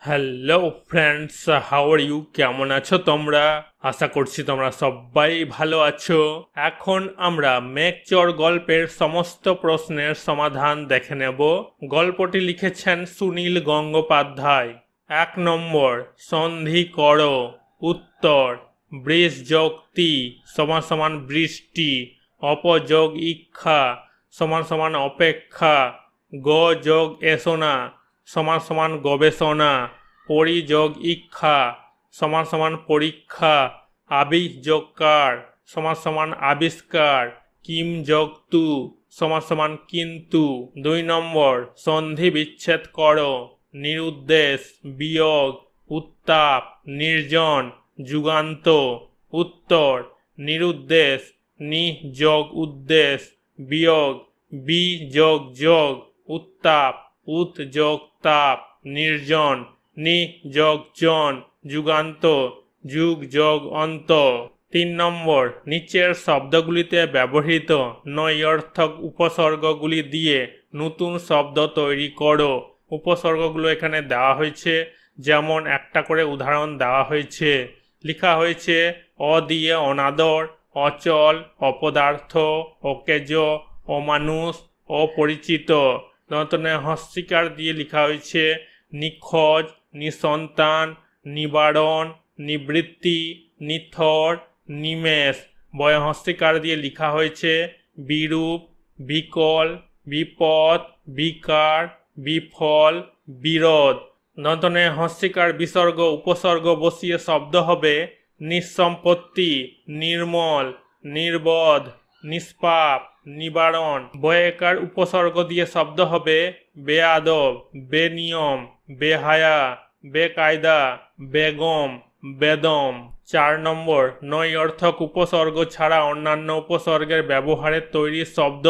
Hello friends, how are you? কেমন আছো তোমরা? আশা করছি তোমরা সবাই ভালো আছো। এখন আমরা মেঘচর গল্পের সমস্ত প্রশ্নের সমাধান দেখে নেব। গল্পটি লিখেছেন সুনীল গঙ্গোপাধ্যায়। 1 নম্বর, সন্ধি করো। উত্তর, বৃষ যোগ তি সমান সমান বৃষ্টি, অপযোগ ইক্ষা সমান সমান অপেক্ষা, গ যোগ এসোনা সমান সমান গবেষণা, পরিযোগ ইক্ষা সমান সমান পরীক্ষা, আবিষ যোগ কার সমান সমান আবিষ্কার, কিম যোগ তু সমান সমান কিন্তু। 2 নম্বর, সন্ধি বিচ্ছেদ করো। নিরুদ্দেশ, বিয়োগ, উত্তাপ, নির্জন, যুগান্ত। উত্তর, নিরুদ্দেশ, নি যোগ উদ্দেশ, বিয়োগ, বি যোগ যোগ, উত্তাপ, উত যোগ তাপ, নির্জন, নি যোগ জন, যুগান্ত, যুগ যোগ অন্ত। 3 নম্বর, নিচের শব্দগুলিতে ব্যবহৃত নৈঅর্থক উপসর্গগুলি দিয়ে নতুন শব্দ তৈরি করো। উপসর্গগুলো এখানে দেওয়া হয়েছে, যেমন একটা করে উদাহরণ দেওয়া হয়েছে। লেখা হয়েছে অ দিয়ে অনাদর, অচল, অপদার্থ, অকেজ, অমানুষ, অপরিচিত। দন্তনে হস্যিকার দিয়ে লেখা হয়েছে নিখোঁজ, নিসন্তান, নিবারণ, নিবৃত্তি, নিথর, নিমেষ। বয়হস্যিকার দিয়ে লেখা হয়েছে বিরূপ, বিকল, বিপদ, বিকার, বিফল, বিরোধ। দন্তনে হস্যিকার বিসর্গ উপসর্গ বসিয়ে শব্দ হবে নিঃসম্পত্তি, নির্মল, নির্বোধ, নিষ্পাপ, নিবারণ। বয়েকার উপসর্গ দিয়ে শব্দ হবে বেয়াদব, বেনিয়ম, বেহায়া, বেকায়দা, বেগম, বেদম। 4 নম্বর, নৈঅর্থক উপসর্গ ছাড়া অন্যান্য উপসর্গের ব্যবহারের তৈরি শব্দ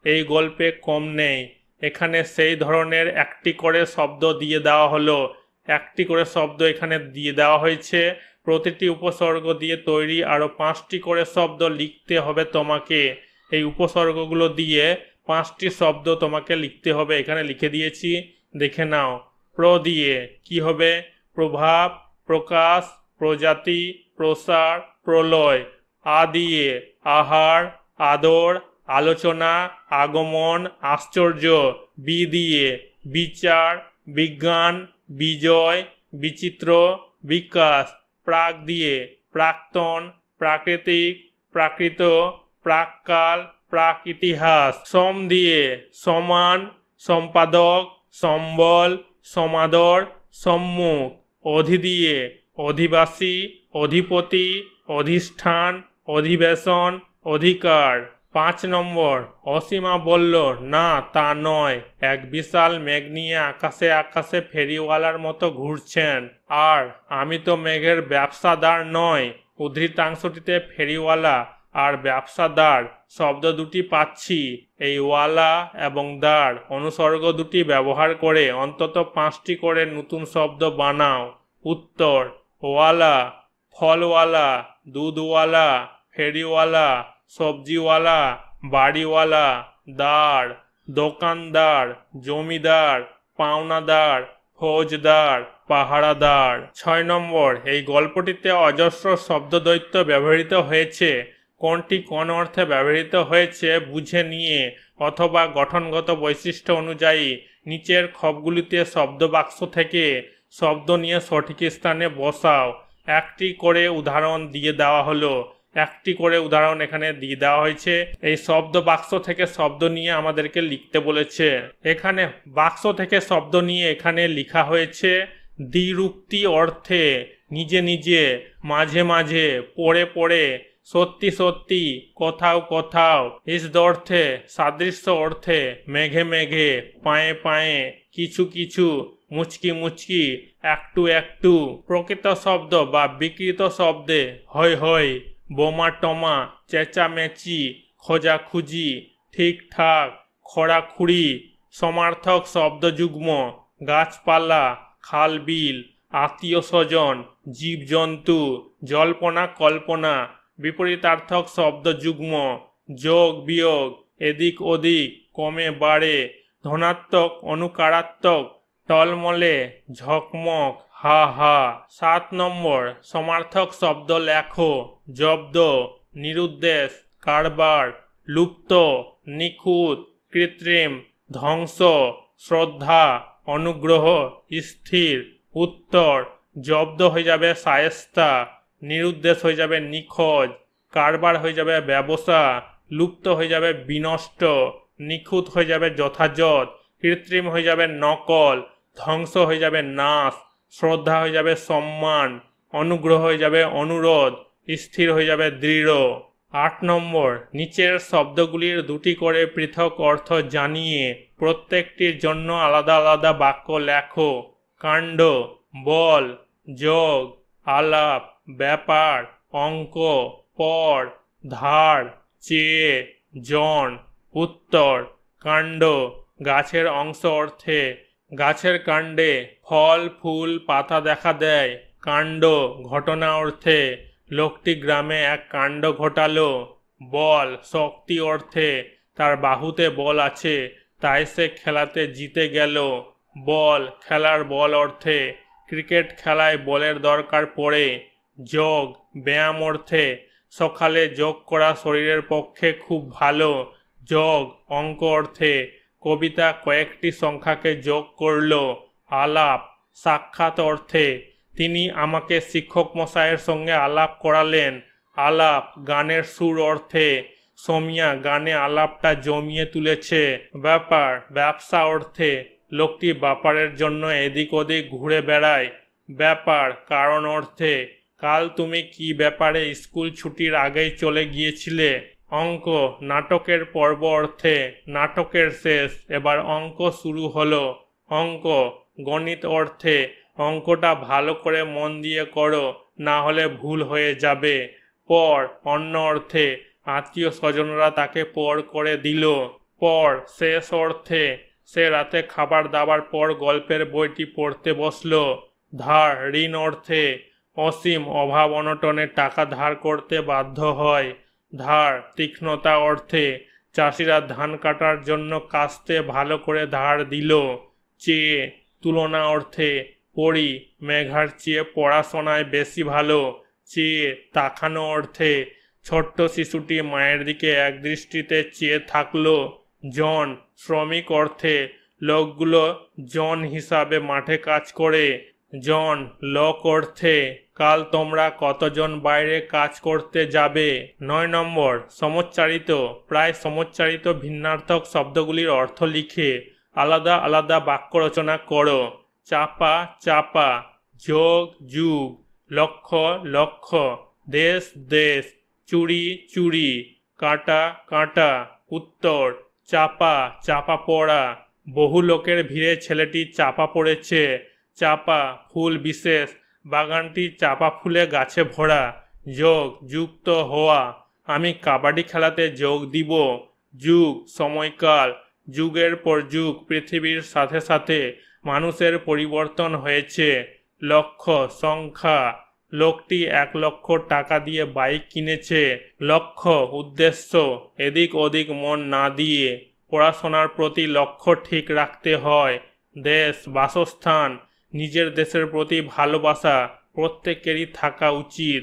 এই গল্পে কম নেই। এখানে সেই ধরনের একটি করে শব্দ দিয়ে দেওয়া হলো। একটি করে শব্দ এখানে দিয়ে দেওয়া হয়েছে। প্রতিটি উপসর্গ দিয়ে তৈরি আরও 5টি করে শব্দ লিখতে হবে তোমাকে। এই উপসর্গগুলো দিয়ে 5টি শব্দ তোমাকে লিখতে হবে। এখানে লিখে দিয়েছি, দেখে নাও। প্র দিয়ে কি হবে? প্রভাব, প্রকাশ, প্রজাতি, প্রসার, প্রলয়। আ দিয়ে আহার, আদর, আলোচনা, আগমন, আশ্চর্য। বি দিয়ে বিচার, বিজ্ঞান, বিজয়, বিচিত্র, বিকাশ। প্রাক দিয়ে প্রাক্তন, প্রাকৃতিক, প্রাকৃত, প্রাককাল, প্রাক ইতিহাস। সম দিয়ে সমান, সম্পাদক, সম্বল, সমাদর, সম্মুখ। অধি দিয়ে অধিবাসী, অধিপতি, অধিষ্ঠান, অধিবেশন, অধিকার। 5 নম্বর, অসীমা বলল না তা নয়, এক বিশাল মেঘ নিয়ে আকাশে আকাশে ফেরিওয়ালার মতো ঘুরছেন। আর আমি তো মেঘের ব্যবসাদার নয়। উদ্ধৃতাংশটিতে ফেরিওয়ালা আর ব্যবসাদার শব্দ দুটি পাচ্ছি। এই ওয়ালা এবং দার অনুসর্গ দুটি ব্যবহার করে অন্তত 5টি করে নতুন শব্দ বানাও। উত্তর, ওয়ালা, ফলওয়ালা, দুধওয়ালা, ফেরিওয়ালা, সবজিওয়ালা, বাড়িওয়ালা, দার, দোকানদার, জমিদার, পাওনাদার, ফৌজদার, পাহারাদার। 6 নম্বর, এই গল্পটিতে অজস্র শব্দদ্বৈত ব্যবহৃত হয়েছে। কোনটি কোন অর্থে ব্যবহৃত হয়েছে বুঝে নিয়ে অথবা গঠনগত বৈশিষ্ট্য অনুযায়ী নিচের খবগুলিতে শব্দ বাক্স থেকে শব্দ নিয়ে সঠিক স্থানে বসাও। একটি করে উদাহরণ দিয়ে দেওয়া হলো। একটি করে উদাহরণ এখানে দিয়ে দেওয়া হয়েছে। এই শব্দ বাক্স থেকে শব্দ নিয়ে আমাদেরকে লিখতে বলেছে। এখানে বাক্স থেকে শব্দ নিয়ে এখানে লেখা হয়েছে দ্বিরুক্তি অর্থে, নিজে নিজে, মাঝে মাঝে, পড়ে পড়ে, সত্যি সত্যি, কোথাও কোথাও, ইসদ অর্থে, সাদৃশ্য অর্থে, মেঘে মেঘে, পায়ে পায়ে, কিছু কিছু, মুচকি মুচকি, একটু একটু। প্রকৃত শব্দ বা বিকৃত শব্দে হয় হয়, বোমা টমা, চেঁচামেচি, খোঁজাখুঁজি, ঠিকঠাক, খোঁড়াখুড়ি। সমার্থক শব্দ যুগ্ম গাছপালা, খাল বিল, আত্মীয় স্বজন, জীবজন্তু, জল্পনা কল্পনা। বিপরীতার্থক শব্দ যুগ্ম যোগ বিয়োগ, এদিক ওদিক, কমে বাড়ে, ধনাত্মক অনুকারাত্মক, টলমলে, ঝকমক, হা হা। 7 নম্বর, সমার্থক শব্দ লেখো। জব্দ, নিরুদ্দেশ, কারবার, লুপ্ত, নিখুঁত, কৃত্রিম, ধ্বংস, শ্রদ্ধা, অনুগ্রহ, স্থির। উত্তর, জব্দ হয়ে যাবে শায়েস্তা, নিরুদ্দেশ হয়ে যাবে নিখোঁজ, কারবার হয়ে যাবে ব্যবসা, লুপ্ত হয়ে যাবে বিনষ্ট, নিখুঁত হয়ে যাবে যথাযথ, কৃত্রিম হয়ে যাবে নকল, ধ্বংস হয়ে যাবে নাশ, শ্রদ্ধা হয়ে যাবে সম্মান, অনুগ্রহ হয়ে যাবে অনুরোধ, স্থির হয়ে যাবে দৃঢ়। 8 নম্বর, নিচের শব্দগুলির দুটি করে পৃথক অর্থ জানিয়ে প্রত্যেকটির জন্য আলাদা আলাদা বাক্য লেখো। কাণ্ড, বল, যোগ, আলাপ, ব্যাপার, অঙ্ক, পর, ধার, চেয়ে, জন। উত্তর, কাণ্ড, গাছের অংশ অর্থে গাছের কাণ্ডে ফল ফুল পাতা দেখা দেয়। কাণ্ড, ঘটনা অর্থে লোকটি গ্রামে এক কাণ্ড ঘটালো। বল, শক্তি অর্থে তার বাহুতে বল আছে, তাই সে খেলাতে জিতে গেল। বল, খেলার বল অর্থে ক্রিকেট খেলায় বলের দরকার পড়ে। যোগ, ব্যায়াম অর্থে সকালে যোগ করা শরীরের পক্ষে খুব ভালো। যোগ, অঙ্ক অর্থে কবিতা কয়েকটি সংখ্যাকে যোগ করল। আলাপ, সাক্ষাৎ অর্থে তিনি আমাকে শিক্ষক মশাইয়ের সঙ্গে আলাপ করালেন। আলাপ, গানের সুর অর্থে সোমিয়া গানে আলাপটা জমিয়ে তুলেছে। ব্যাপার, ব্যবসা অর্থে লোকটি ব্যাপারের জন্য এদিক ওদিক ঘুরে বেড়ায়। ব্যাপার, কারণ অর্থে কাল তুমি কি ব্যাপারে স্কুল ছুটির আগেই চলে গিয়েছিলে। অঙ্ক, নাটকের পর্ব অর্থে নাটকের শেষ, এবার অঙ্ক শুরু হলো। অঙ্ক, গণিত অর্থে অঙ্কটা ভালো করে মন দিয়ে করো, না হলে ভুল হয়ে যাবে। পর, অন্য অর্থে আত্মীয় স্বজনরা তাকে পর করে দিল। পর, শেষ অর্থে সে রাতে খাবার দাবার পর গল্পের বইটি পড়তে বসলো। ধার, ঋণ অর্থে অসীম অভাব অনটনে টাকা ধার করতে বাধ্য হয়। ধার, তীক্ষ্ণতা অর্থে চাষিরা ধান কাটার জন্য কাস্তে ভালো করে ধার দিল। চেয়ে, তুলনা অর্থে পড়ি মেঘার চেয়ে পড়াশোনায় বেশি ভালো। চেয়ে তাকানো অর্থে ছোট্ট শিশুটি মায়ের দিকে একদৃষ্টিতে চেয়ে থাকলো। জন, শ্রমিক অর্থে লোকগুলো জন হিসাবে মাঠে কাজ করে। জন, লোক অর্থে কাল তোমরা কতজন বাইরে কাজ করতে যাবে। 9 নম্বর, সমচ্চারিত, প্রায় সমচ্চারিত ভিন্নার্থক শব্দগুলির অর্থ লিখে আলাদা আলাদা বাক্য রচনা করো। চাপা, চাপা, যোগ, যুগ, লক্ষ্য, লক্ষ্য, দেশ, দেশ, চুরি, চুরি, কাঁটা, কাঁটা। উত্তর, চাপা, চাপা পড়া, বহু লোকের ভিড়ে ছেলেটি চাপা পড়েছে। চাপা, ফুল বিশেষ, বাগানটি চাপা ফুলে গাছে ভরা। যোগ, যুক্ত হওয়া, আমি কাবাডি খেলাতে যোগ দিব। যুগ, সময়কাল, যুগের পর যুগ পৃথিবীর সাথে সাথে মানুষের পরিবর্তন হয়েছে। লক্ষ্য, সংখ্যা, লোকটি 1 লক্ষ টাকা দিয়ে বাইক কিনেছে। লক্ষ্য, উদ্দেশ্য, এদিক ওদিক মন না দিয়ে পড়াশোনার প্রতি লক্ষ্য ঠিক রাখতে হয়। দেশ, বাসস্থান, নিজের দেশের প্রতি ভালোবাসা প্রত্যেকেরই থাকা উচিত।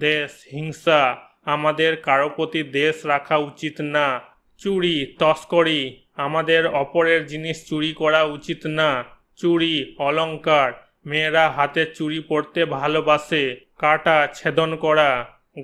দেশ, হিংসা, আমাদের কারো প্রতি দেশ রাখা উচিত না। চুরি, তস্করি, আমাদের অপরের জিনিস চুরি করা উচিত না। চুরি, অলংকার, মেয়েরা হাতে চুরি পরতে ভালোবাসে। কাটা, ছেদন করা,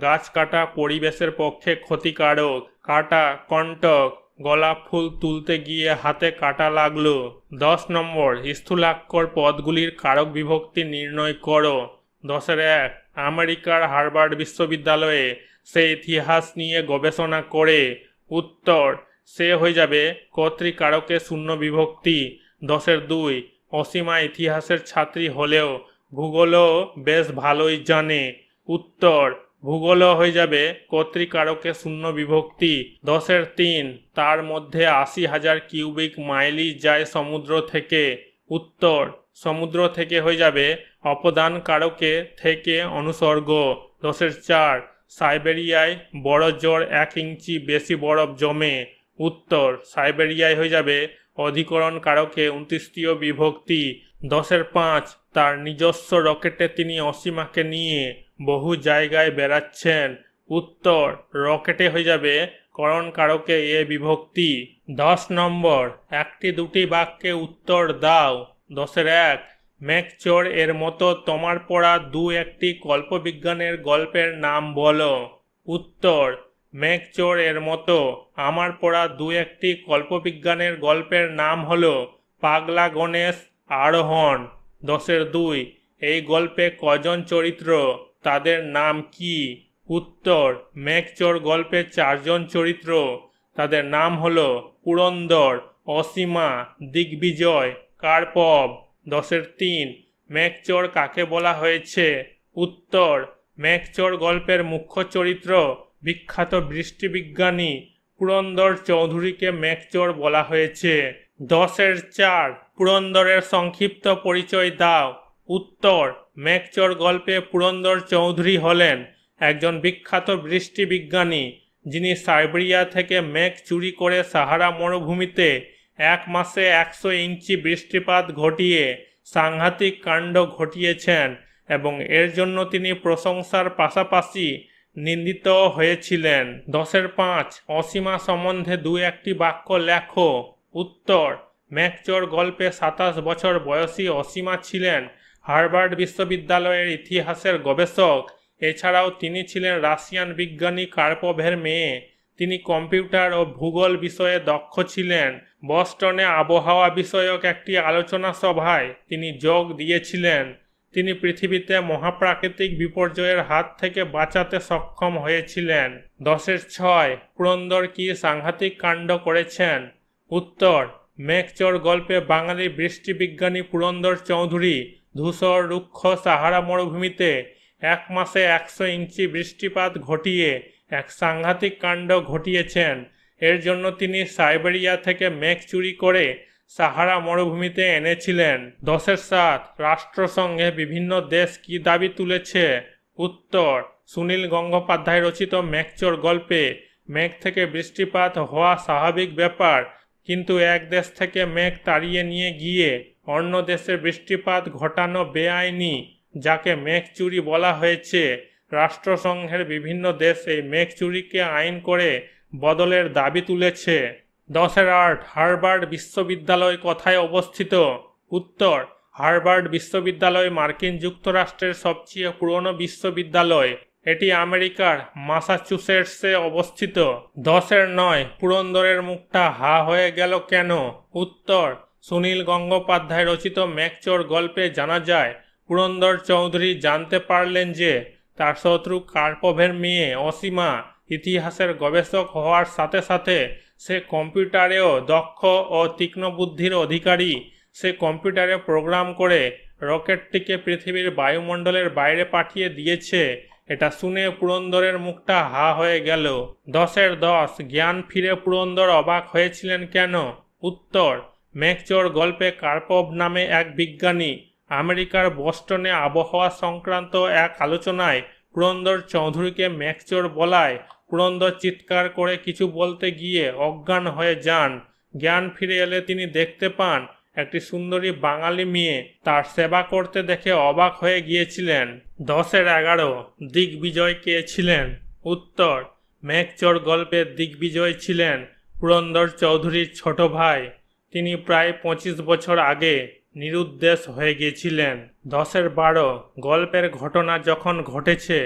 গাছ কাটা পরিবেশের পক্ষে ক্ষতিকারক। কাটা, কণ্টক, গোলাপ ফুল তুলতে গিয়ে হাতে কাটা লাগলো। 10 নম্বর, স্থূলাক্ষর পদগুলির কারক বিভক্তি নির্ণয় করো। 10-1, আমেরিকার হার্ভার্ড বিশ্ববিদ্যালয়ে সে ইতিহাস নিয়ে গবেষণা করে। উত্তর, সে হয়ে যাবে কর্তৃকারকে শূন্য বিভক্তি। 10-2, অসীমা ইতিহাসের ছাত্রী হলেও ভূগোলও বেশ ভালোই জানে। উত্তর, ভূগোলও হয়ে যাবে কর্তৃকারকে শূন্য বিভক্তি। 10-3, তার মধ্যে 80,000 কিউবিক মাইলই যায় সমুদ্র থেকে। উত্তর, সমুদ্র থেকে হয়ে যাবে অপদান কারকে থেকে অনুসর্গ। 10-4, সাইবেরিয়ায় বড় জোর 1 ইঞ্চি বেশি বরফ জমে। উত্তর, সাইবেরিয়ায় হয়ে যাবে অধিকরণ কারকে 29য় বিভক্তি। 10-5 তার নিজস্ব রকেটে তিনি অসীমাকে নিয়ে বহু জায়গায় বেড়াচ্ছেন। উত্তর রকেটে হয়ে যাবে করণ কারকে এ বিভক্তি। 10 নম্বর একটি দুটি বাক্যে উত্তর দাও। 10-1 মেঘচোর এর মতো তোমার পড়া দু একটি কল্পবিজ্ঞানের গল্পের নাম বলো। উত্তর মেঘচোর এর মতো আমার পড়া দু একটি কল্পবিজ্ঞানের গল্পের নাম হলো পাগলা গণেশ, আরোহণ। 10-2 এই গল্পে কজন চরিত্র, তাদের নাম কি? উত্তর মেঘচোর গল্পে 4 জন চরিত্র, তাদের নাম হলো পুরন্দর, অসীমা, দিগ্বিজয়, কার্পভ। 10-3 মেঘচোর কাকে বলা হয়েছে? উত্তর মেঘচোর গল্পের মুখ্য চরিত্র বিখ্যাত বৃষ্টিবিজ্ঞানী পুরন্দর চৌধুরীকে মেঘচোর বলা হয়েছে। 10-4 পুরন্দরের সংক্ষিপ্ত পরিচয় দাও। উত্তর মেঘচোর গল্পে পুরন্দর চৌধুরী হলেন একজন বিখ্যাত বৃষ্টিবিজ্ঞানী যিনি সাইবেরিয়া থেকে মেঘ চুরি করে সাহারা মরুভূমিতে 1 মাসে 100 ইঞ্চি বৃষ্টিপাত ঘটিয়ে সাংঘাতিক কাণ্ড ঘটিয়েছেন এবং এর জন্য তিনি প্রশংসার পাশাপাশি নিন্দিত হয়েছিলেন। 10-5 অসীমা সম্বন্ধে দু একটি বাক্য লেখো। উত্তর মেঘচোর গল্পে 27 বছর বয়সী অসীমা ছিলেন হার্ভার্ড বিশ্ববিদ্যালয়ের ইতিহাসের গবেষক। এছাড়াও তিনি ছিলেন রাশিয়ান বিজ্ঞানী কার্পভের মেয়ে। তিনি কম্পিউটার ও ভূগোল বিষয়ে দক্ষ ছিলেন। বস্টনে আবহাওয়া বিষয়ক একটি আলোচনা সভায় তিনি যোগ দিয়েছিলেন। তিনি পৃথিবীতে মহাপ্রাকৃতিক বিপর্যয়ের হাত থেকে বাঁচাতে সক্ষম হয়েছিলেন। 10-6 পুরন্দর কি সাংঘাতিক কাণ্ড করেছেন? উত্তর মেঘচোর গল্পে বাঙালি বৃষ্টিবিজ্ঞানী পুরন্দর চৌধুরী ধূসর রুক্ষ সাহারা মরুভূমিতে 1 মাসে 100 ইঞ্চি বৃষ্টিপাত ঘটিয়ে এক সাংঘাতিক কাণ্ড ঘটিয়েছেন। এর জন্য তিনি সাইবেরিয়া থেকে মেঘ চুরি করে সাহারা মরুভূমিতে এনেছিলেন। 10-7 রাষ্ট্রসংঘে বিভিন্ন দেশ কি দাবি তুলেছে? উত্তর সুনীল গঙ্গোপাধ্যায় রচিত মেঘচোর গল্পে মেঘ থেকে বৃষ্টিপাত হওয়া স্বাভাবিক ব্যাপার, কিন্তু এক দেশ থেকে মেঘ তাড়িয়ে নিয়ে গিয়ে অন্য দেশে বৃষ্টিপাত ঘটানো বেআইনি, যাকে মেঘ চুরি বলা হয়েছে। রাষ্ট্রসংঘের বিভিন্ন দেশ এই মেঘ চুরিকে আইন করে বদলের দাবি তুলেছে। 10-8 হার্ভার্ড বিশ্ববিদ্যালয় কোথায় অবস্থিত? উত্তর হার্ভার্ড বিশ্ববিদ্যালয় মার্কিন যুক্তরাষ্ট্রের সবচেয়ে পুরনো বিশ্ববিদ্যালয়। এটি আমেরিকার মাসাচুসেটসে অবস্থিত। 10-9 পুরন্দরের মুখটা হা হয়ে গেল কেন? উত্তর সুনীল গঙ্গোপাধ্যায় রচিত মেঘচোর গল্পে জানা যায় পুরন্দর চৌধুরী জানতে পারলেন যে তার শত্রু কার্পভের মেয়ে অসীমা ইতিহাসের গবেষক হওয়ার সাথে সাথে সে কম্পিউটারেও দক্ষ ও তীক্ষ্ণ বুদ্ধির অধিকারী। সে কম্পিউটারে প্রোগ্রাম করে রকেটটিকে পৃথিবীর বায়ুমণ্ডলের বাইরে পাঠিয়ে দিয়েছে। এটা শুনে পুরন্দরের মুখটা হা হয়ে গেল। 10-10 জ্ঞান ফিরে পুরন্দর অবাক হয়েছিলেন কেন? উত্তর মেঘচোর গল্পে কার্পভ নামে এক বিজ্ঞানী আমেরিকার বস্টনে আবহাওয়া সংক্রান্ত এক আলোচনায় পুরন্দর চৌধুরীকে মেঘচোর বলায় পুরন্দর চিৎকার করে কিছু বলতে গিয়ে অজ্ঞান হয়ে যান। জ্ঞান ফিরে এলে তিনি দেখতে পান একটি সুন্দরী বাঙালি মেয়ে তার সেবা করতে দেখে অবাক হয়ে গিয়েছিলেন। 10-11 দিগ্বিজয় কে ছিলেন? উত্তর মেঘচোর গল্পের দিগ্বিজয় ছিলেন পুরন্দর চৌধুরীর ছোট ভাই। তিনি প্রায় 25 বছর আগে নিরুদ্দেশ হয়ে গিয়েছিলেন। 10-12 গল্পের ঘটনা যখন ঘটেছে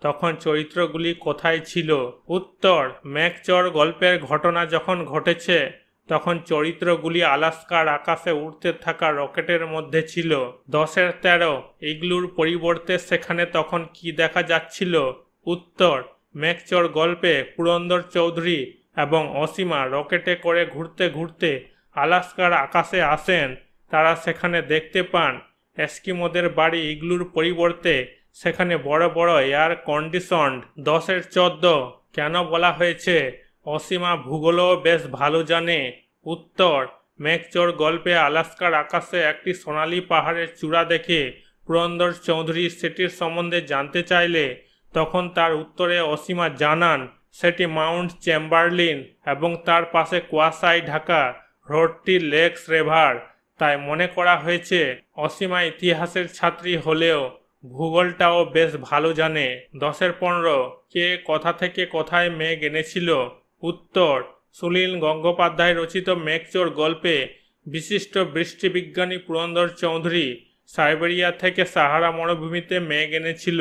তখন চরিত্রগুলি কোথায় ছিল? উত্তর মেঘচোর গল্পের ঘটনা যখন ঘটেছে তখন চরিত্রগুলি আলাস্কার আকাশে উড়তে থাকা রকেটের মধ্যে ছিল। 10-13 ইগলুর পরিবর্তে সেখানে তখন কি দেখা যাচ্ছিল? উত্তর মেঘচোর গল্পে পুরন্দর চৌধুরী এবং অসীমা রকেটে করে ঘুরতে ঘুরতে আলাস্কার আকাশে আসেন। তারা সেখানে দেখতে পান এস্কিমোদের বাড়ি ইগলুর পরিবর্তে সেখানে বড় বড় এয়ার কন্ডিশনড। 10-14 কেন বলা হয়েছে অসীমা ভূগোলও বেশ ভালো জানে? উত্তর মেঘচোর গল্পে আলাস্কার আকাশে একটি সোনালী পাহাড়ের চূড়া দেখে পুরন্দর চৌধুরী সেটির সম্বন্ধে জানতে চাইলে তখন তার উত্তরে অসীমা জানান সেটি মাউন্ট চেম্বারলিন এবং তার পাশে কুয়াশায় ঢাকা হ্রদটি লেকস রিভার। তাই মনে করা হয়েছে অসীমা ইতিহাসের ছাত্রী হলেও ভূগোলটাও বেশ ভালো জানে। 10-15 কে কোথা থেকে কোথায় মেঘ এনেছিল? উত্তর, সুনীল গঙ্গোপাধ্যায় রচিত মেঘচোর গল্পে বিশিষ্ট বৃষ্টিবিজ্ঞানী পুরন্দর চৌধুরী সাইবেরিয়া থেকে সাহারা মরুভূমিতে মেঘ এনেছিল।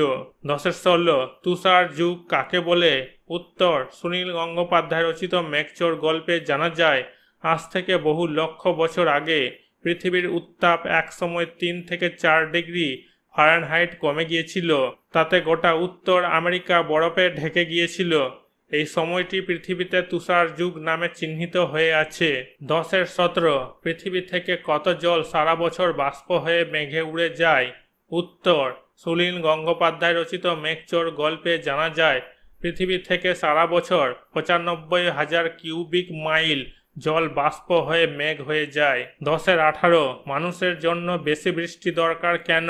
10-16 তুষার যুগ কাকে বলে? উত্তর, সুনীল গঙ্গোপাধ্যায় রচিত মেঘচোর গল্পে জানা যায় আজ থেকে বহু লক্ষ বছর আগে পৃথিবীর উত্তাপ একসময় 3 থেকে 4 ডিগ্রি ফারেনহাইট কমে গিয়েছিল। তাতে গোটা উত্তর আমেরিকা বরফে ঢেকে গিয়েছিল। এই সময়টি পৃথিবীতে তুষার যুগ নামে চিহ্নিত হয়ে আছে। 10-17 পৃথিবী থেকে কত জল সারা বছর বাষ্প হয়ে মেঘে উড়ে যায়? উত্তর, সুনীল গঙ্গোপাধ্যায় রচিত মেঘচোর গল্পে জানা যায় পৃথিবী থেকে সারা বছর 95,000 কিউবিক মাইল জল বাষ্প হয়ে মেঘ হয়ে যায়। 10-18 মানুষের জন্য বেশি বৃষ্টি দরকার কেন?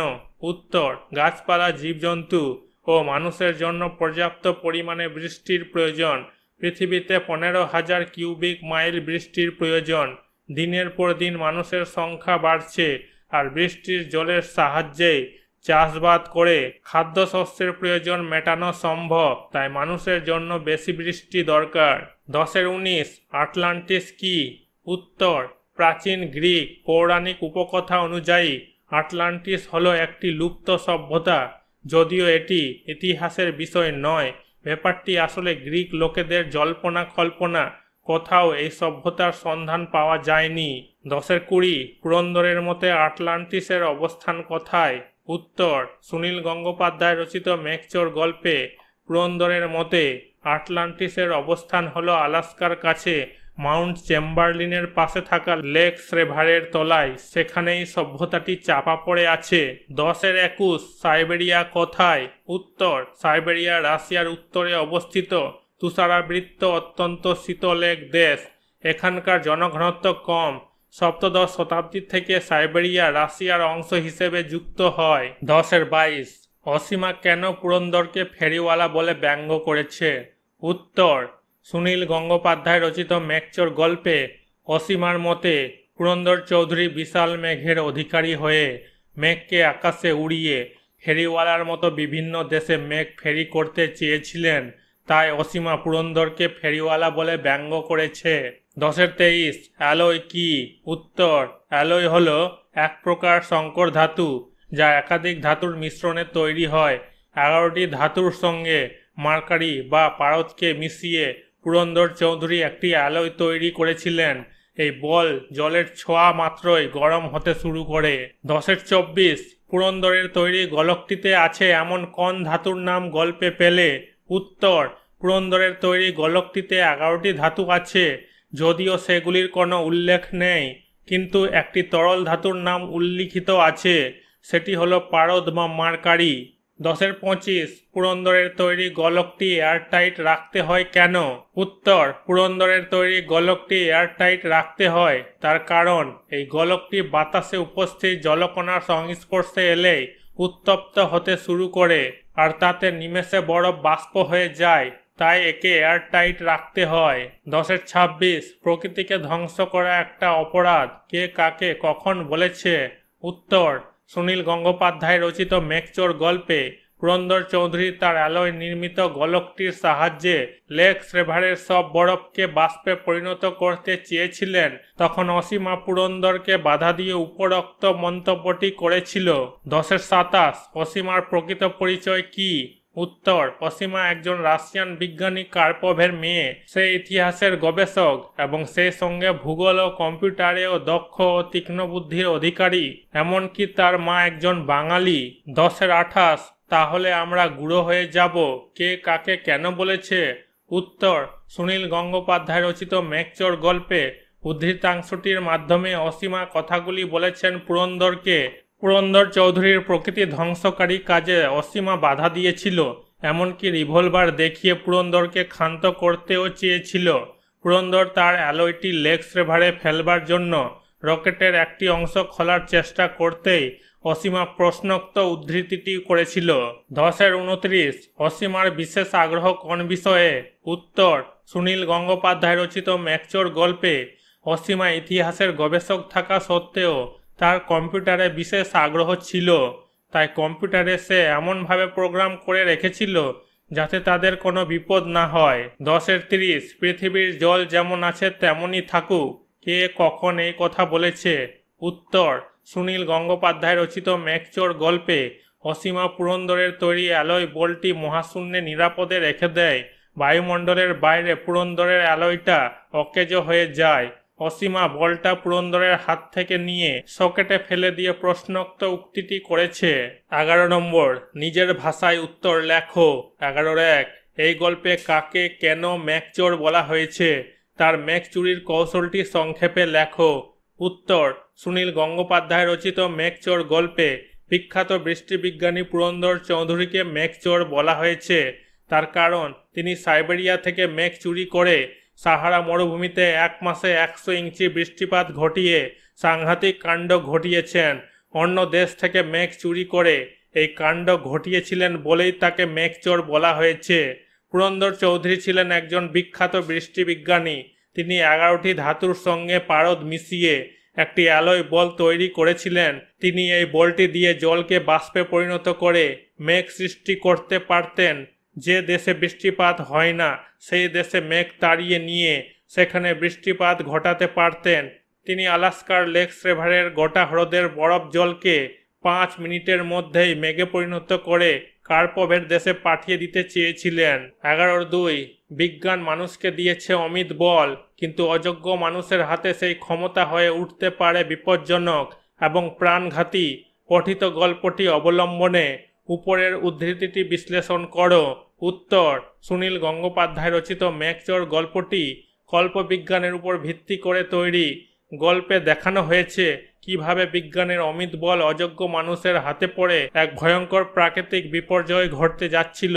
উত্তর, গাছপালা, জীবজন্তু ও মানুষের জন্য পর্যাপ্ত পরিমাণে বৃষ্টির প্রয়োজন। পৃথিবীতে 15,000 কিউবিক মাইল বৃষ্টির প্রয়োজন। দিনের পর দিন মানুষের সংখ্যা বাড়ছে আর বৃষ্টির জলের সাহায্যে চাষবাদ করে খাদ্যশস্যের প্রয়োজন মেটানো সম্ভব। তাই মানুষের জন্য বেশি বৃষ্টি দরকার। 10-19 আটলান্টিস কি? উত্তর, প্রাচীন গ্রিক পৌরাণিক উপকথা অনুযায়ী আটলান্টিস হলো একটি লুপ্ত সভ্যতা। যদিও এটি ইতিহাসের বিষয় নয়, ব্যাপারটি আসলে গ্রিক লোকেদের জল্পনা কল্পনা। কোথাও এই সভ্যতার সন্ধান পাওয়া যায়নি। 10-20 পুরন্দরের মতে আটলান্টিসের অবস্থান কোথায়? উত্তর, সুনীল গঙ্গোপাধ্যায় রচিত মেঘচোর গল্পে পুরন্দরের মতে আটলান্টিসের অবস্থান হলো আলাস্কার কাছে মাউন্ট চেম্বারলিনের পাশে থাকা লেক শ্রেভারের তলায়। সেখানেই সভ্যতাটি চাপা পড়ে আছে। 10-21 সাইবেরিয়া কোথায়? উত্তর, সাইবেরিয়া রাশিয়ার উত্তরে অবস্থিত তুষারাবৃত অত্যন্ত শীতল এক দেশ। এখানকার জনঘনত্ব কম। সপ্তদশ শতাব্দী থেকে সাইবেরিয়া রাশিয়ার অংশ হিসেবে যুক্ত হয়। 10-22 অসীমা কেন পুরন্দরকে ফেরিওয়ালা বলে ব্যঙ্গ করেছে? উত্তর, সুনীল গঙ্গোপাধ্যায় রচিত মেঘচোর গল্পে অসীমার মতে পুরন্দর চৌধুরী বিশাল মেঘের অধিকারী হয়ে মেঘকে আকাশে উড়িয়ে ফেরিওয়ালার মতো বিভিন্ন দেশে মেঘ ফেরি করতে চেয়েছিলেন। তাই অসীমা পুরন্দরকে ফেরিওয়ালা বলে ব্যঙ্গ করেছে। 10-23 অ্যালয় কি? উত্তর, অ্যালয় হলো এক প্রকার সংকর ধাতু যা একাধিক ধাতুর মিশ্রণে তৈরি হয়। 11টি ধাতুর সঙ্গে মার্কারি বা পারদকে মিশিয়ে পুরন্দর চৌধুরী একটি অ্যালয় তৈরি করেছিলেন। এই বল জলের ছোঁয়া মাত্রই গরম হতে শুরু করে। 10-24 পুরন্দরের তৈরি গোলকটিতে আছে এমন কোন ধাতুর নাম গল্পে পেলে? উত্তর, পুরন্দরের তৈরি গোলকটিতে 11টি ধাতু আছে, যদিও সেগুলির কোনো উল্লেখ নেই, কিন্তু একটি তরল ধাতুর নাম উল্লিখিত আছে, সেটি হলো পারদ বা মার্কারি। 10-25 পুরন্দরের তৈরি গোলকটি এয়ারটাইট রাখতে হয় কেন? উত্তর, পুরন্দরের তৈরি গোলকটি এয়ারটাইট রাখতে হয় তার কারণ এই গোলকটি বাতাসে উপস্থিত জলকণার সংস্পর্শে এলেই উত্তপ্ত হতে শুরু করে আর তাতে নিমেষে বরফ বাষ্প হয়ে যায়। তাই একে এয়ারটাইট রাখতে হয়। 10-26 প্রকৃতিকে ধ্বংস করা একটা অপরাধ। কে কাকে কখন বলেছে? উত্তর, সুনীল গঙ্গোপাধ্যায় রচিত মেঘচোর গল্পে পুরন্দর চৌধুরী তার অ্যালয় নির্মিত গোলকটির সাহায্যে লেক শ্রেভারের সব বরফকে বাষ্পে পরিণত করতে চেয়েছিলেন। তখন অসীমা পুরন্দরকে বাধা দিয়ে উপরোক্ত মন্তব্যটি করেছিল। 10-27 অসীমার প্রকৃত পরিচয় কি? উত্তর, অসীমা একজন রাশিয়ান বিজ্ঞানী কার্পভের মেয়ে। সে ইতিহাসের গবেষক এবং সেই সঙ্গে ভূগোল ও কম্পিউটারেও দক্ষ ও তীক্ষ্ণ বুদ্ধির অধিকারী। এমনকি তার মা একজন বাঙালি। 10-28 তাহলে আমরা গুঁড়ো হয়ে যাব। কে কাকে কেন বলেছে? উত্তর, সুনীল গঙ্গোপাধ্যায় রচিত মেঘচোর গল্পে উদ্ধৃতাংশটির মাধ্যমে অসীমা কথাগুলি বলেছেন পুরন্দরকে। পুরন্দর চৌধুরীর প্রকৃতি ধ্বংসকারী কাজে অসীমা বাধা দিয়েছিল, এমনকি রিভলভার দেখিয়ে পুরন্দরকে ক্ষান্ত করতেও চেয়েছিল। পুরন্দর তার অ্যালয়টি লেক শ্রেভারে ফেলবার জন্য রকেটের একটি অংশ খোলার চেষ্টা করতেই অসীমা প্রশ্নোক্ত উদ্ধৃতিটি করেছিল। 10-29 অসীমার বিশেষ আগ্রহ কোন বিষয়ে? উত্তর, সুনীল গঙ্গোপাধ্যায় রচিত মেঘচোর গল্পে অসীমা ইতিহাসের গবেষক থাকা সত্ত্বেও তার কম্পিউটারে বিশেষ আগ্রহ ছিল, তাই কম্পিউটারে সে এমনভাবে প্রোগ্রাম করে রেখেছিল যাতে তাদের কোনো বিপদ না হয়। 10-30 পৃথিবীর জল যেমন আছে তেমনই থাকুক। কে কখন এই কথা বলেছে? উত্তর, সুনীল গঙ্গোপাধ্যায় রচিত মেঘচোর গল্পে অসীমা পুরন্দরের তৈরি অ্যালয় বলটি মহাশূন্যে নিরাপদে রেখে দেয়। বায়ুমণ্ডলের বাইরে পুরন্দরের অ্যালয়টা অকেজো হয়ে যায়। অসীমা বলটা পুরন্দরের হাত থেকে নিয়ে সকেটে ফেলে দিয়ে প্রশ্নোক্ত উক্তিটি করেছে। 11 নম্বর, নিজের ভাষায় উত্তর লেখো। 11-1, এই গল্পে কাকে কেন মেঘচোর বলা হয়েছে? তার মেঘ চুরির কৌশলটি সংক্ষেপে লেখো। উত্তর, সুনীল গঙ্গোপাধ্যায় রচিত মেঘচোর গল্পে বিখ্যাত বৃষ্টিবিজ্ঞানী পুরন্দর চৌধুরীকে মেঘচোর বলা হয়েছে। তার কারণ তিনি সাইবেরিয়া থেকে মেঘ চুরি করে সাহারা মরুভূমিতে 1 মাসে 100 ইঞ্চি বৃষ্টিপাত ঘটিয়ে সাংঘাতিক কাণ্ড ঘটিয়েছেন। অন্য দেশ থেকে মেঘ চুরি করে এই কাণ্ড ঘটিয়েছিলেন বলেই তাকে মেঘচোর বলা হয়েছে। পুরন্দর চৌধুরী ছিলেন একজন বিখ্যাত বৃষ্টিবিজ্ঞানী। তিনি 11টি ধাতুর সঙ্গে পারদ মিশিয়ে একটি অ্যালয় বল তৈরি করেছিলেন। তিনি এই বলটি দিয়ে জলকে বাষ্পে পরিণত করে মেঘ সৃষ্টি করতে পারতেন। যে দেশে বৃষ্টিপাত হয় না সেই দেশে মেঘ তাড়িয়ে নিয়ে সেখানে বৃষ্টিপাত ঘটাতে পারতেন। তিনি আলাস্কার লেক সেভারের গোটা হ্রদের বরফ জলকে 5 মিনিটের মধ্যেই মেঘে পরিণত করে কার্পভের দেশে পাঠিয়ে দিতে চেয়েছিলেন। 11-2, বিজ্ঞান মানুষকে দিয়েছে অমিত বল, কিন্তু অযোগ্য মানুষের হাতে সেই ক্ষমতা হয়ে উঠতে পারে বিপজ্জনক এবং প্রাণঘাতী। পঠিত গল্পটি অবলম্বনে উপরের উদ্ধৃতিটি বিশ্লেষণ করো। উত্তর, সুনীল গঙ্গোপাধ্যায় রচিত মেঘচোর গল্পটি কল্পবিজ্ঞানের উপর ভিত্তি করে তৈরি। গল্পে দেখানো হয়েছে কিভাবে বিজ্ঞানের অমিত বল অযোগ্য মানুষের হাতে পড়ে এক ভয়ঙ্কর প্রাকৃতিক বিপর্যয় ঘটতে যাচ্ছিল।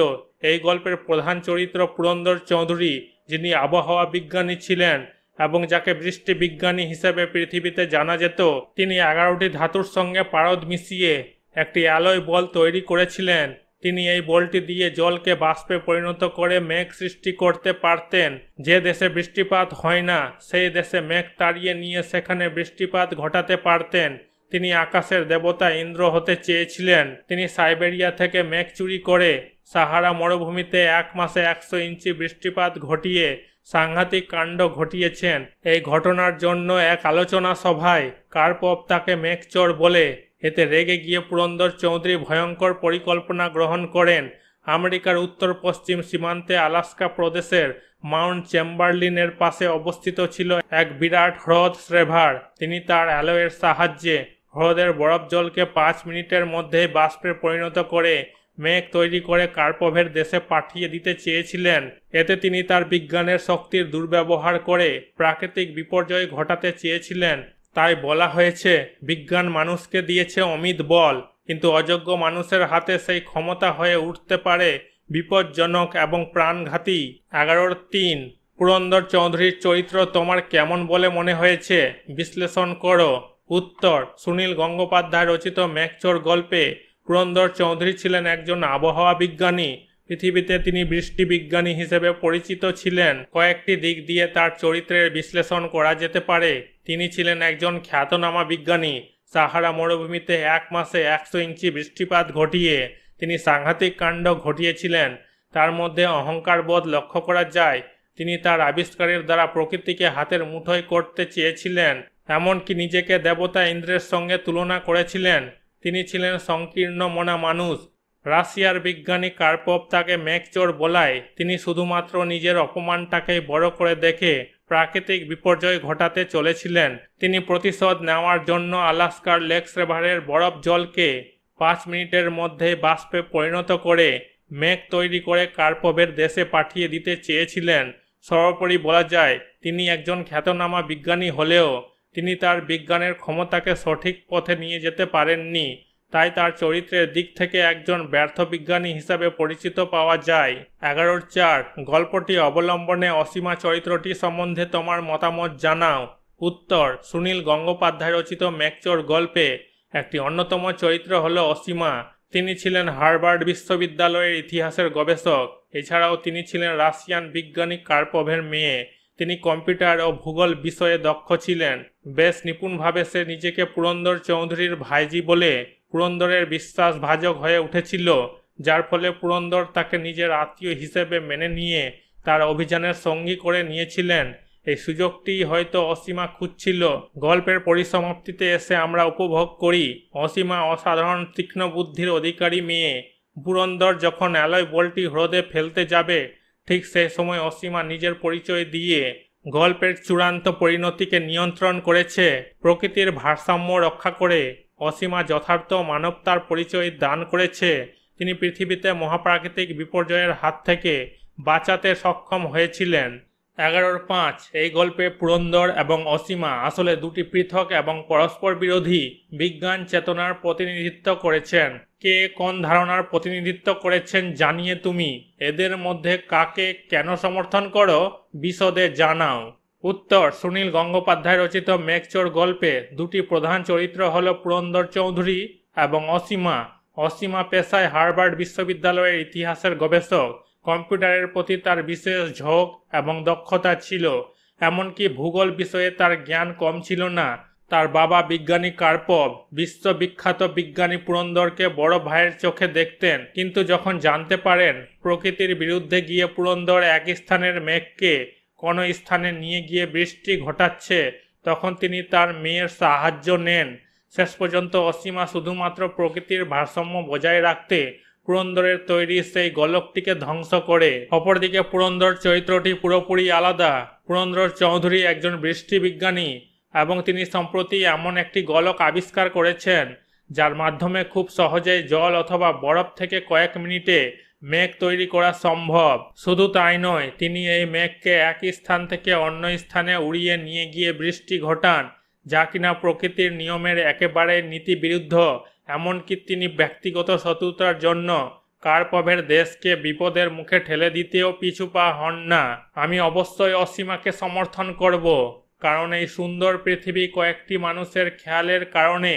এই গল্পের প্রধান চরিত্র পুরন্দর চৌধুরী, যিনি আবহাওয়া বিজ্ঞানী ছিলেন এবং যাকে বৃষ্টি বিজ্ঞানী হিসেবে পৃথিবীতে জানা যেত। তিনি 11টি ধাতুর সঙ্গে পারদ মিশিয়ে একটি অ্যালয় বল তৈরি করেছিলেন। তিনি এই বলটি দিয়ে জলকে বাষ্পে পরিণত করে মেঘ সৃষ্টি করতে পারতেন। যে দেশে বৃষ্টিপাত হয় না সেই দেশে মেঘ তাড়িয়ে নিয়ে সেখানে বৃষ্টিপাত ঘটাতে পারতেন। তিনি আকাশের দেবতা ইন্দ্র হতে চেয়েছিলেন। তিনি সাইবেরিয়া থেকে মেঘ চুরি করে সাহারা মরুভূমিতে 1 মাসে 100 ইঞ্চি বৃষ্টিপাত ঘটিয়ে সাংঘাতিক কাণ্ড ঘটিয়েছেন। এই ঘটনার জন্য এক আলোচনা সভায় কার্পভ তাকে মেঘচোর বলে। এতে রেগে গিয়ে পুরন্দর চৌধুরী ভয়ঙ্কর পরিকল্পনা গ্রহণ করেন। আমেরিকার উত্তর পশ্চিম সীমান্তে আলাস্কা প্রদেশের মাউন্ট চেম্বারলিনের পাশে অবস্থিত ছিল এক বিরাট হ্রদ সেভার। তিনি তার অ্যালয়ের সাহায্যে হ্রদের বরফ জলকে 5 মিনিটের মধ্যে বাষ্পে পরিণত করে মেঘ তৈরি করে কার্পভের দেশে পাঠিয়ে দিতে চেয়েছিলেন। এতে তিনি তার বিজ্ঞানের শক্তির দুর্ব্যবহার করে প্রাকৃতিক বিপর্যয় ঘটাতে চেয়েছিলেন। তাই বলা হয়েছে বিজ্ঞান মানুষকে দিয়েছে অমিত বল, কিন্তু অযোগ্য মানুষের হাতে সেই ক্ষমতা হয়ে উঠতে পারে বিপজ্জনক এবং প্রাণঘাতী। 11-3, পুরন্দর চৌধুরীর চরিত্র তোমার কেমন বলে মনে হয়েছে? বিশ্লেষণ করো। উত্তর, সুনীল গঙ্গোপাধ্যায় রচিত মেঘচোর গল্পে পুরন্দর চৌধুরী ছিলেন একজন আবহাওয়া বিজ্ঞানী। পৃথিবীতে তিনি বৃষ্টি বিজ্ঞানী হিসেবে পরিচিত ছিলেন। কয়েকটি দিক দিয়ে তার চরিত্রের বিশ্লেষণ করা যেতে পারে। তিনি ছিলেন একজন খ্যাতনামা বিজ্ঞানী। সাহারা মরুভূমিতে 1 মাসে 100 ইঞ্চি বৃষ্টিপাত ঘটিয়ে তিনি সাংঘাতিক কাণ্ড ঘটিয়েছিলেন। তার মধ্যে অহংকারবোধ লক্ষ্য করা যায়। তিনি তার আবিষ্কারের দ্বারা প্রকৃতিকে হাতের মুঠোয় করতে চেয়েছিলেন, এমনকি নিজেকে দেবতা ইন্দ্রের সঙ্গে তুলনা করেছিলেন। তিনি ছিলেন সংকীর্ণ মনা মানুষ। রাশিয়ার বিজ্ঞানী কার্পভ তাকে মেঘচোর বলায় তিনি শুধুমাত্র নিজের অপমানটাকেই বড় করে দেখে প্রাকৃতিক বিপর্যয় ঘটাতে চলেছিলেন। তিনি প্রতিশোধ নেওয়ার জন্য আলাস্কার লেক সেভারের বরফ জলকে 5 মিনিটের মধ্যে বাষ্পে পরিণত করে মেঘ তৈরি করে কার্পভের দেশে পাঠিয়ে দিতে চেয়েছিলেন। সর্বোপরি বলা যায় তিনি একজন খ্যাতনামা বিজ্ঞানী হলেও তিনি তার বিজ্ঞানের ক্ষমতাকে সঠিক পথে নিয়ে যেতে পারেননি। তাই তার চরিত্রের দিক থেকে একজন ব্যর্থ বিজ্ঞানী হিসাবে পরিচিত পাওয়া যায়। 11-4, গল্পটি অবলম্বনে অসীমা চরিত্রটি সম্বন্ধে তোমার মতামত জানাও। উত্তর, সুনীল গঙ্গোপাধ্যায় রচিত মেঘচোর গল্পে একটি অন্যতম চরিত্র হল অসীমা। তিনি ছিলেন হার্ভার্ড বিশ্ববিদ্যালয়ের ইতিহাসের গবেষক। এছাড়াও তিনি ছিলেন রাশিয়ান বিজ্ঞানী কার্পভের মেয়ে। তিনি কম্পিউটার ও ভূগোল বিষয়ে দক্ষ ছিলেন। বেশ নিপুণভাবে সে নিজেকে পুরন্দর চৌধুরীর ভাইজি বলে পুরন্দরের বিশ্বাসভাজন হয়ে উঠেছিল, যার ফলে পুরন্দর তাকে নিজের আত্মীয় হিসেবে মেনে নিয়ে তার অভিযানের সঙ্গী করে নিয়েছিলেন। এই সুযোগটি হয়তো অসীমা খুঁজছিল। গল্পের পরিসমাপ্তিতে এসে আমরা উপভোগ করি অসীমা অসাধারণ তীক্ষ্ণ বুদ্ধির অধিকারী মেয়ে। পুরন্দর যখন অ্যালয় বলটি হ্রদে ফেলতে যাবে, ঠিক সেই সময় অসীমা নিজের পরিচয় দিয়ে গল্পের চূড়ান্ত পরিণতিকে নিয়ন্ত্রণ করেছে। প্রকৃতির ভারসাম্য রক্ষা করে অসীমা যথার্থ মানবতার পরিচয় দান করেছে। তিনি পৃথিবীতে মহাপ্রাকৃতিক বিপর্যয়ের হাত থেকে বাঁচাতে সক্ষম হয়েছিলেন। 11-5 এই গল্পে পুরন্দর এবং অসীমা আসলে দুটি পৃথক এবং পরস্পর বিরোধী বিজ্ঞান চেতনার প্রতিনিধিত্ব করেছেন। কে কোন ধারণার প্রতিনিধিত্ব করেছেন জানিয়ে তুমি এদের মধ্যে কাকে কেন সমর্থন করো, বিশদে জানাও। উত্তর: সুনীল গঙ্গোপাধ্যায় রচিত মেঘচোর গল্পে দুটি প্রধান চরিত্র হল পুরন্দর চৌধুরী এবং অসীমা। অসীমা পেশায় হার্ভার্ড বিশ্ববিদ্যালয়ের ইতিহাসের গবেষক। কম্পিউটারের প্রতি তার বিশেষ ঝোঁক এবং দক্ষতা ছিল, এমনকি ভূগোল বিষয়ে তার জ্ঞান কম ছিল না। তার বাবা বিজ্ঞানী কার্পভ বিশ্ববিখ্যাত বিজ্ঞানী পুরন্দরকে বড় ভাইয়ের চোখে দেখতেন, কিন্তু যখন জানতে পারেন প্রকৃতির বিরুদ্ধে গিয়ে পুরন্দর এক স্থানের মেঘকে কোনো স্থানে নিয়ে গিয়ে বৃষ্টি ঘটাচ্ছে, তখন তিনি তার মেয়ের সাহায্য নেন। শেষ পর্যন্ত অসীমা শুধুমাত্র প্রকৃতির ভারসাম্য বজায় রাখতে পুরন্দরের তৈরি সেই গোলকটিকে ধ্বংস করে। অপরদিকে পুরন্দর চরিত্রটি পুরোপুরি আলাদা। পুরন্দর চৌধুরী একজন বৃষ্টি বিজ্ঞানী এবং তিনি সম্প্রতি এমন একটি গোলক আবিষ্কার করেছেন যার মাধ্যমে খুব সহজেই জল অথবা বরফ থেকে কয়েক মিনিটে মেঘ তৈরি করা সম্ভব। শুধু তাই নয়, তিনি এই মেঘকে এক স্থান থেকে অন্য স্থানে উড়িয়ে নিয়ে গিয়ে বৃষ্টি ঘটান, যা কিনা প্রকৃতির নিয়মের একেবারে নীতিবিরুদ্ধ। এমনকি তিনি ব্যক্তিগত শত্রুতার জন্য কার্পভের দেশকে বিপদের মুখে ঠেলে দিতেও পিছু পা হন না। আমি অবশ্যই অসীমাকে সমর্থন করব, কারণ এই সুন্দর পৃথিবী কয়েকটি মানুষের খেয়ালের কারণে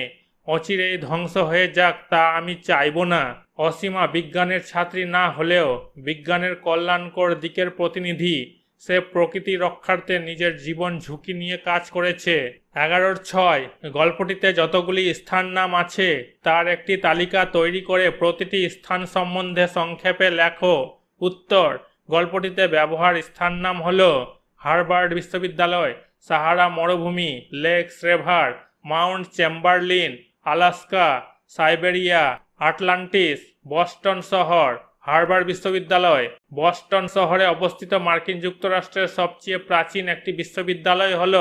অচিরেই ধ্বংস হয়ে যাক, তা আমি চাইব না। অসীমা বিজ্ঞানের ছাত্রী না হলেও বিজ্ঞানের কল্যাণকর দিকের প্রতিনিধি। সে প্রকৃতি রক্ষার্থে নিজের জীবন ঝুঁকি নিয়ে কাজ করেছে। 11-6 গল্পটিতে যতগুলি স্থান নাম আছে তার একটি তালিকা তৈরি করে প্রতিটি স্থান সম্বন্ধে সংক্ষেপে লেখো। উত্তর: গল্পটিতে ব্যবহার স্থান নাম হল হার্ভার্ড বিশ্ববিদ্যালয়, সাহারা মরুভূমি, lake Shrever, mount Chamberlin, Alaska, Siberia, Atlantis, Boston শহর। হার্ভার্ড বিশ্ববিদ্যালয় বস্টন শহরে অবস্থিত মার্কিন যুক্তরাষ্ট্রের সবচেয়ে প্রাচীন একটি বিশ্ববিদ্যালয় হল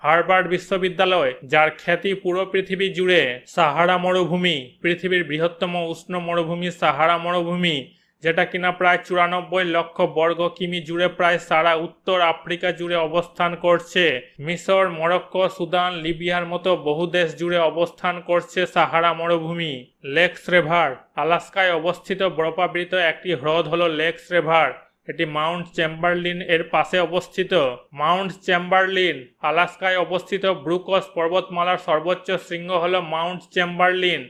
হার্ভার্ড বিশ্ববিদ্যালয়, যার খ্যাতি পুরো পৃথিবী জুড়ে। সাহারা মরুভূমি পৃথিবীর বৃহত্তম উষ্ণ মরুভূমি সাহারা মরুভূমি, যেটা কিনা প্রায় 94 লক্ষ বর্গ কিমি জুড়ে প্রায় সারা উত্তর আফ্রিকা জুড়ে অবস্থান করছে। মিশর, মরক্কো, সুদান, লিবিয়ার মতো বহু দেশ জুড়ে অবস্থান করছে সাহারা মরুভূমি। লেক শ্রেভার আলাস্কায় অবস্থিত বরফাবৃত একটি হ্রদ হলো লেক শ্রেভার। এটি মাউন্ট চেম্বারলিন এর পাশে অবস্থিত। মাউন্ট চেম্বারলিন আলাস্কায় অবস্থিত ব্রুকস পর্বতমালার সর্বোচ্চ শৃঙ্গ হল মাউন্ট চেম্বারলিন।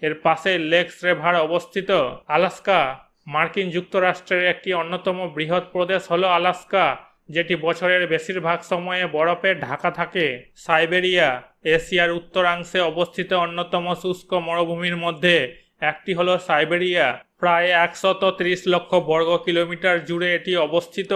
এর পাশে লেক শ্রেভার অবস্থিত। আলাস্কা মার্কিন যুক্তরাষ্ট্রের একটি অন্যতম বৃহৎ প্রদেশ হলো আলাস্কা, যেটি বছরের বেশিরভাগ সময়ে বরফে ঢাকা থাকে। সাইবেরিয়া এশিয়ার উত্তরাংশে অবস্থিত অন্যতম শুষ্ক মরুভূমির মধ্যে একটি হলো সাইবেরিয়া। প্রায় 130 লক্ষ বর্গ কিলোমিটার জুড়ে এটি অবস্থিত।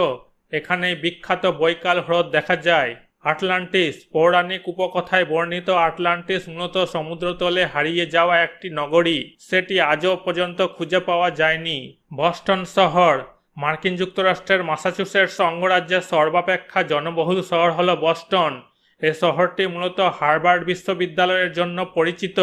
এখানে বিখ্যাত বৈকাল হ্রদ দেখা যায়। আটলান্টিস পৌরাণিক উপকথায় বর্ণিত আটলান্টিস মূলত সমুদ্রতলে হারিয়ে যাওয়া একটি নগরী। সেটি আজও পর্যন্ত খুঁজে পাওয়া যায়নি। বস্টন শহর মার্কিন যুক্তরাষ্ট্রের ম্যাসাচুসেটস অঙ্গরাজ্যের সর্বাপেক্ষা জনবহুল শহর হলো বস্টন। এই শহরটি মূলত হার্ভার্ড বিশ্ববিদ্যালয়ের জন্য পরিচিত।